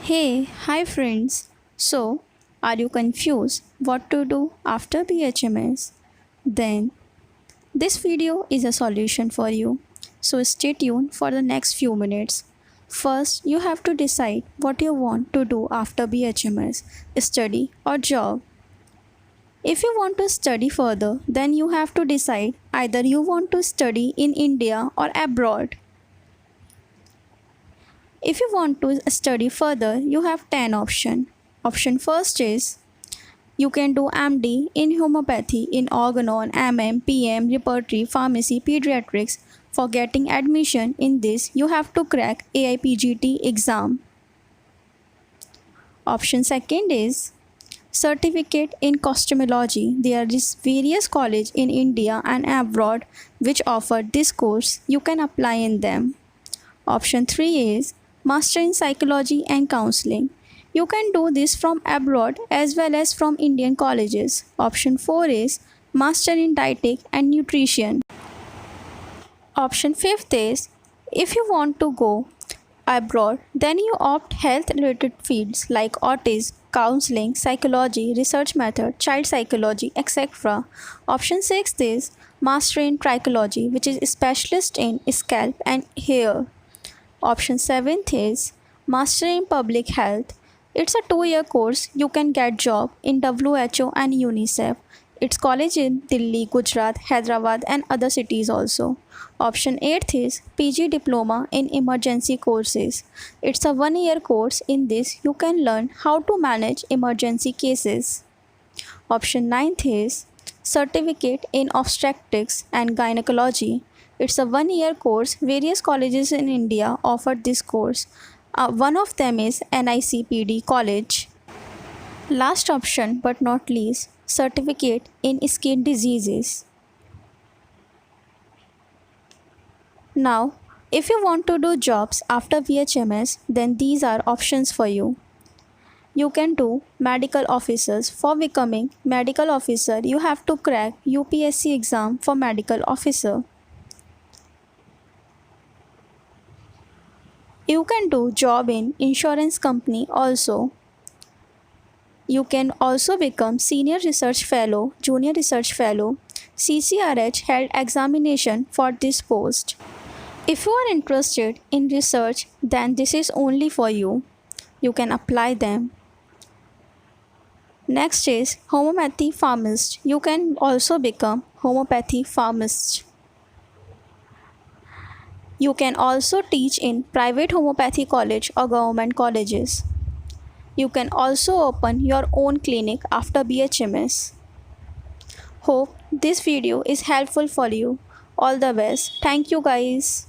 Hi friends. So, are you confused what to do after BHMS? Then, this video is a solution for you. So, stay tuned for the next few minutes. First, you have to decide what you want to do after BHMS, study or job. If you want to study further, then you have to decide either you want to study in India or abroad. If you want to study further, you have 10 options. Option first is you can do MD in homeopathy in organon, MM, PM, repertory, pharmacy, pediatrics. For getting admission in this, you have to crack AIPGT exam. Option second is certificate in cosmetology. There is various colleges in India and abroad which offer this course. You can apply in them. Option 3 is Master in Psychology and Counseling. You can do this from abroad as well as from Indian colleges. Option 4 is Master in Dietetic and Nutrition. Option 5 is if you want to go abroad, then you opt health related fields like autism, counseling, psychology, research method, child psychology, etc. Option 6 is Master in Trichology, which is specialist in scalp and hair. Option 7 is Master in Public Health. It's a 2-year course. You can get job in WHO and UNICEF. It's college in Delhi, Gujarat, Hyderabad and other cities also. Option 8 is PG Diploma in Emergency Courses. It's a 1-year course. In this, you can learn how to manage emergency cases. Option 9 is Certificate in Obstetrics and Gynecology. It's a 1-year course. Various colleges in India offer this course. One of them is NICPD College. Last option but not least, Certificate in Skin Diseases. Now, if you want to do jobs after BHMS, then these are options for you. You can do medical officers. For becoming medical officer, you have to crack UPSC exam for medical officer. You can do job in insurance company also. You can also become senior research fellow, junior research fellow. CCRH held examination for this post. If you are interested in research, then this is only for you. You can apply them. Next is homeopathy pharmacist. You can also become homeopathy pharmacist. You can also teach in private homeopathy college or government colleges. You can also open your own clinic after BHMS. Hope this video is helpful for you. All the best. Thank you guys.